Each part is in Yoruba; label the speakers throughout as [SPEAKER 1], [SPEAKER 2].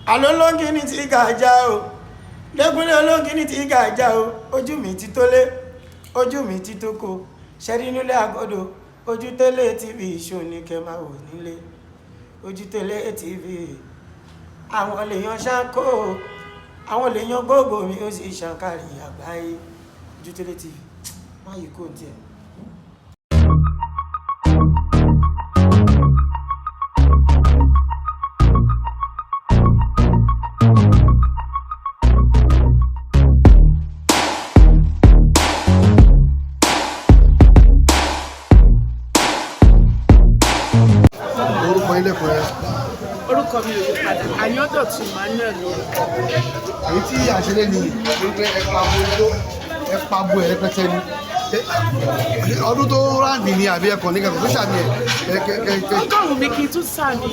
[SPEAKER 1] alólóńgì ní ti gàjà o lẹ́gúnlé olóńgì ní ti gàjà o ojú mi ti tólé ojú mi ti tóko ṣẹ́rí nílé àgọ́dọ̀ ojú télé tv ṣó ní kẹ́ máa wò nílé ojú télé tv àwọn lèèyàn ṣáńkó àwọn lèèyàn gbogbo mi ó sì ṣàǹkàrí àgbáyé ojú télé tv má yìí kò tiẹ̀.
[SPEAKER 2] Orúkọ mi ò yí padà, Àyándọ̀tun Emmanuel lórúkọ.
[SPEAKER 3] Èyí tí àṣẹlẹ̀ ni wípé ẹ̀pà bo ẹ̀ rẹpẹtẹ ni. Ọdún tó ráǹdì ni àbí ẹ̀kọ́ ní kẹ̀kọ́ tó ṣàmì ẹ̀.
[SPEAKER 2] Ọgọ́rùn-ún mi kí n tún sàmì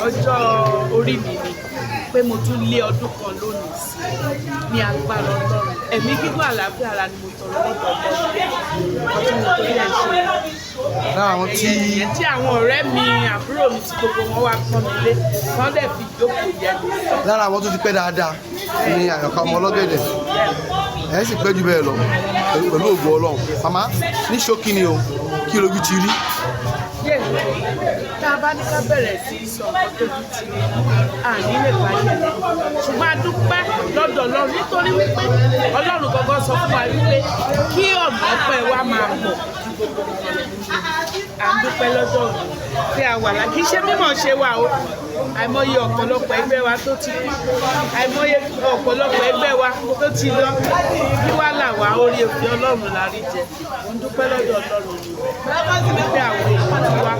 [SPEAKER 2] ọjọ́ orí mi ni pé mo tún lé ọdún kan lónìí sí ní agbára Ọlọ́run. Ẹ̀mí gígùn àlàáfíà ara ni mo tọrọ lọ́dọ̀ ọdún mo torí ẹ̀ ṣe.
[SPEAKER 3] Lára àwọn
[SPEAKER 2] tí àwọn ọ̀rẹ́ mi àbúrò mi tí gbogbo wọn wá pọ́n mi lé wọ́n dẹ̀ fi ìjókòó yẹ mi.
[SPEAKER 3] Lára àwọn tó ti pẹ́ dáadáa ni Àyọ̀ká ọmọ ọlọ́gẹ̀dẹ̀ ẹ̀ sì pẹ́ jù bẹ́ẹ̀ lọ pẹ̀lú ògo Ọlọ́run. Màmá ní ṣókí ni o kí lójú ti rí.
[SPEAKER 2] Tá a bá ní ká bẹ̀rẹ̀ sí í sọ nǹkan tó ti rí àní lè báyẹ̀ ṣùgbọ́n a dúpẹ́ lọ́dọ̀ Ọlọ́run nítorí wípé Ọlọ́run gangan sọ fún wa wípé kí ọ̀nà ọpẹ́ wa máa pọ̀ à ń dúpẹ́ lọ́dọ̀ pé a wà láti ṣe mímọ̀ ṣe wà o àìmọye ọ̀pọ̀lọpọ̀ ẹgbẹ́ wa tó ti kú àìmọye ọ̀pọ̀lọpọ̀ ẹgbẹ́ wa tó ti lọ bí wàá là wá orí òfin Ọlọ́run la rí jẹ mo ń dúpẹ́ lọ́dọ̀ Ọlọ́run ni wípé àwọn èèyàn ti wá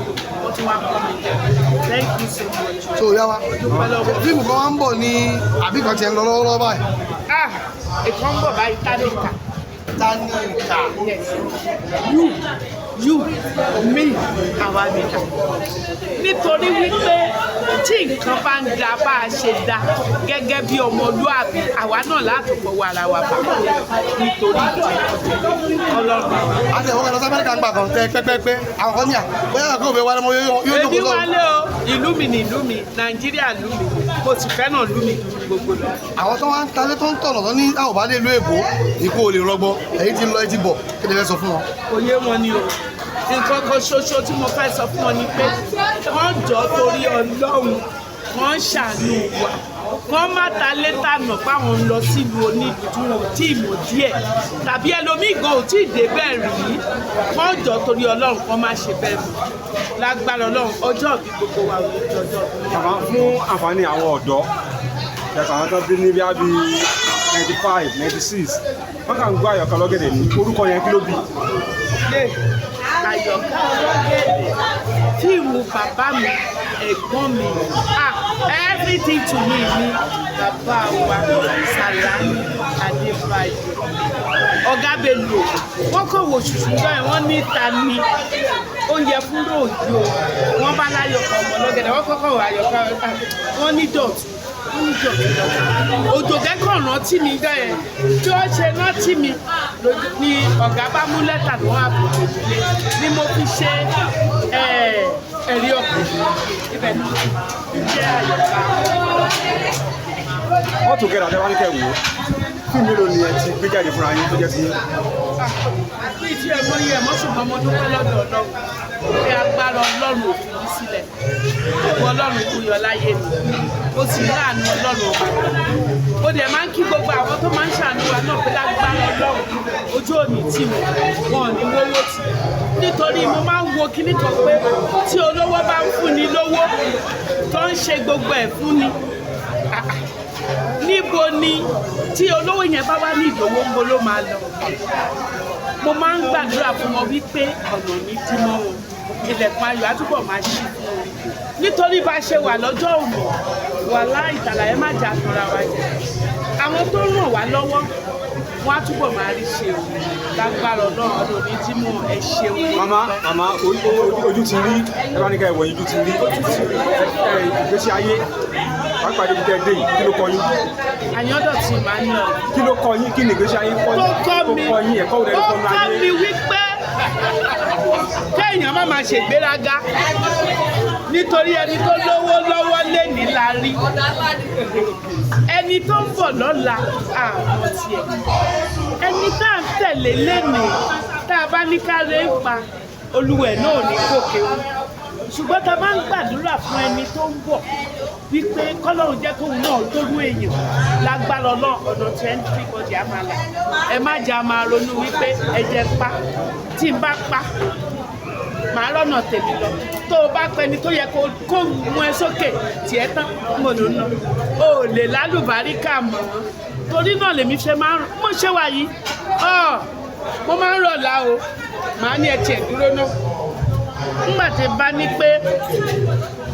[SPEAKER 2] wọ́n tún wá kọ́ mi jẹ thank you so much.
[SPEAKER 3] So yá wa fíìmù kan wá ń bọ̀ ní àbí kan tiẹ̀ ń lọ lọ́wọ́lọ́wọ́ báyìí.
[SPEAKER 2] Èkó ń bọ̀ báyìí Tánìkà.
[SPEAKER 3] Tánìkà.
[SPEAKER 2] You, me, àwa nìkan. Nítorí wípé tí nǹkan bá ń da bá a ṣe da gẹ́gẹ́ bí ọmọlúàbí àwa náà látòpọ̀ wà ara wa bá nítorí Ọlọ́run.
[SPEAKER 3] A ti ẹ̀wọ́n kan lọ sí Amẹ́ríkà ń gbà kan tẹ pẹ́pẹ́pẹ́ àwọn kan ní à bóyá àkókò òwe wa lọ́mọ yóò jókòó sọ.
[SPEAKER 2] Èmi wálé o ìlú mi ní ìlú mi Nàìjíríà ìlú mi mo sì fẹ́ràn ìlú mi gbogbo lọ.
[SPEAKER 3] Àwọn tó wá ń talé tó ń tọ̀nà tó ní àwọn bá dé ìlú Èkó ikú ò lè rọgbọ ẹ̀yìn tí ń lọ ẹ ti bọ̀ kí lè fẹ́ sọ fún wọn.
[SPEAKER 2] Òye wọn ni o nǹkan kan ṣoṣo tí mo fẹ́ sọ fún wọn ni pé wọ́n jọ torí Ọlọ́run wọ́n ṣàánú wa wọ́n má ta létà nà páwọn ń lọ sílùú onídùúró tí ìmọ̀ díẹ̀ tàbí ẹlòmíì gan ò tí ì dé bẹ́ẹ̀ rí wọ́n jọ torí Ọlọ́run kan má ṣe bẹ́ẹ̀ mọ́ lágbára Ọlọ́run ọjọ́ bí gbogbo wa ò ní jọjọ́.
[SPEAKER 4] Bàbá fún àǹfààní àwọn ọ̀dọ́ ẹ̀ka àwọn tó bí ní bí i 95, 96 wọ́n kàn ń gbọ́ Àyọ̀ká ọlọ́gẹ̀dẹ̀ ní orúkọ yẹn kí ló bí?
[SPEAKER 2] Àyọ̀ká ọlọ́gẹ̀dẹ̀ fíìmù bàbá mi ẹ̀gbọ́n mi everything to me ni bàbá wa Sàlámì Adébáyọ̀ Ọ̀gá Bello wọ́n kàn wò ṣùṣù báyìí wọ́n ní ta ni oúnjẹ fún ròjò wọ́n bá láyọ̀ká ọmọ ọlọ́gẹ̀dẹ̀ wọ́n kọ́kọ́ wọ Àyọ̀ká wọ́n ní Dọ̀tun òjò kẹ́kọ̀ọ́ rántí mi bẹ́ẹ̀ tí ó ṣe rántí mi ni ọ̀gá bá mú lẹ́tà tó wà bò nílé ni mo fi ṣe ẹ̀rí ọkùnrin ibẹ̀ ní jẹ́ Àyọ̀ká.
[SPEAKER 4] Wọ́n tún kẹ́ra tẹ́wọ́n ní kẹ́wò fún mélòó ni ẹ ti gbé jáde fúnra yín tó jẹ́ sí.
[SPEAKER 2] Bí tí ẹ mọ iye ẹ mọ́ ṣùgbọ́n mo dúpẹ́ lọ́dọ̀ Ọlọ́run pé agbára Ọlọ́run ò fi mí sílẹ̀ gbogbo Ọlọ́run kò yọ láyé mi ó sì láàánú Ọlọ́run ọba ó dẹ̀ máa ń kí gbogbo àwọn tó máa ń ṣàánú wa náà pé lágbára Ọlọ́run ojú òní tì wọ́n ò ní wọ́wọ́ tì nítorí mo máa ń wo kíní kan pé tí olówó bá ń fúnni lówó tó ń ṣe gbogbo ẹ̀ fúnni níbo ni tí olówó yẹn bá wá ní ìdòwò ń bo ló máa lọ mo máa ń gbàdúrà fún wọn wípé ọ̀nà ní dí mọ́ wọn ilẹ̀kùn ayọ̀ àtúbọ̀ máa ṣí fún wọn nítorí bá ṣe wà lọ́jọ́ òní wà láì tàlàyé má jà tanra wa jẹ àwọn tó ràn wá lọ́wọ́ wọn á túbọ̀ máa rí ṣe o lágbára Ọlọ́run ọdún ní tí mo ẹ ṣeun.
[SPEAKER 4] Màmá ojú ti rí ẹ bá ní ká ìwọ̀nyí ojú ti rí ìgbésí ayé pàápàá débi tẹ́ dé yìí kí ló kọ́ yín?
[SPEAKER 2] Àyándọ̀tun Emmanuel.
[SPEAKER 4] Kí ló kọ́ yín? Kí ni ìgbésí ayé kọ́ yín? Tó kọ́ yín ẹ̀kọ́ òde ẹ̀kọ́ ńlá yé.
[SPEAKER 2] Ó kọ́ mi wípé kéèyàn má máa ṣègbéraga nítorí ẹni tó lówó lọ́wọ́ lẹ́ni la rí ẹni tó ń bọ̀ lọ́la àmọ́ tiẹ̀ ẹni tá à ń tẹ̀lé lẹ́ni tá a bá ní ká lè pa olúwẹ̀ náà ní kòkè wọn ṣùgbọ́n tá a bá ń gbàdúrà fún ẹni tó ń bọ̀ wípé kọ́lọ́run jẹ́ kóun náà tóru èèyàn lágbára ọ̀nà tí ẹni tí kò jẹ́ àmàlà ẹ má jẹ́ àmà ronú wípé ẹ jẹ́ pa tí n bá pa màá rọ́nà tèmi lọ tó o bá pẹni tó yẹ kó mú ẹ sókè tiẹ̀ tán mo lò ná o ò lè lálùbáríkà mọ́ torí náà lèmi ṣe máa ń mo ṣe wà yìí mo máa ń rọ̀lá o màá ní ẹ tiẹ̀ dúró náà nígbà tí bá ní pé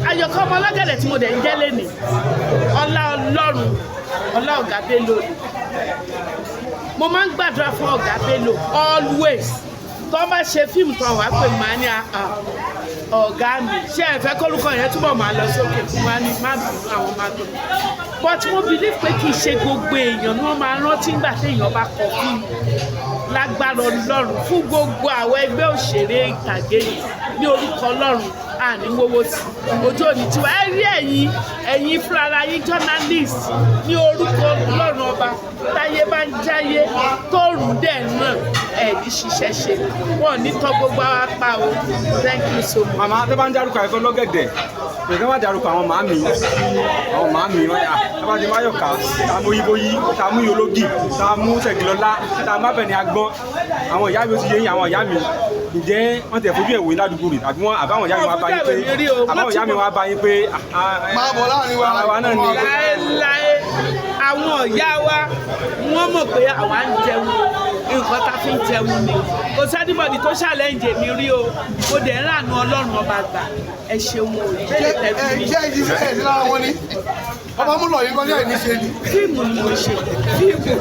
[SPEAKER 2] ayọ̀kọ́ ọmọ ọlọ́gẹ̀dẹ̀ tí mo dẹ̀ ń jẹ́ lẹ́nìí ọlá ọlọ́run ọlá ọ̀gá Bello mo máa ń gbàdúrà fún ọ̀gá Bello always tó bá ṣe fíìmù tó wà pé màá ní ọ̀gá mi ṣé ẹ fẹ́ kórúkọ yẹn túbọ̀ máa lọ sókè fún wa ní má bínú àwọn máa tó but mo believe pé kì í ṣe gbogbo èèyàn ni wọ́n máa rántí nígbà tí èèyàn bá kọ fíìmù lágbára ọlọ́run fún gbogbo àwọn ẹgbẹ́ òṣèré ìtàgé yìí ní orúkọ ọlọ́run àníwówó sí ojú òní tiwa ẹ rí ẹ̀yin fúnra yín journalist ní orúkọ ọlọ́run ọba táyé bá ń jáyé tóòrùn dẹ̀ náà ẹ̀ẹ́dì ṣiṣẹ́ ṣe wọ́n ní tọ́ gbogbo àwọn apá o thank you so much.
[SPEAKER 4] màmá tó bá ń dárúkọ ẹ̀kọ́ lọ́gẹ̀dẹ̀ pẹ̀lú wá dárúkọ àwọn màámi wọn yà tábàdé máyọ̀ká tá a mú yíbóyí tá a mú yológì tá a mú ṣẹ̀gìlọ́lá tá a má bẹ̀ ní agbọ́n àwọn ìyá mi ó ti yé yín àwọn ìyá mi ǹjẹ́ wọ́n tẹ̀ fojú ẹ̀wò ládùúgbò rẹ̀ àbí wọ́n àbáwọn ìyá mi wá bá yín pé
[SPEAKER 3] máa bọ̀ láàrin
[SPEAKER 4] àwa náà ni.
[SPEAKER 2] láéláé àwọn ìyá wa wọ́n mọ̀ pé àwa ń jẹun nǹkan tá a fi ń jẹun ni kò sẹ́díbọ̀dì tó ṣàlẹ́ǹjì mi rí o mo dẹ̀ ń rànú ọlọ́run ọba gbà ẹ ṣeun o ìbéèrè tẹ̀lé mi.
[SPEAKER 3] ṣé ìdí sí ẹ̀dí lára wọn ni ọba múlò yìí kọjá ìní ṣe ni.
[SPEAKER 2] fíìmù ni mo ṣe fíìmù.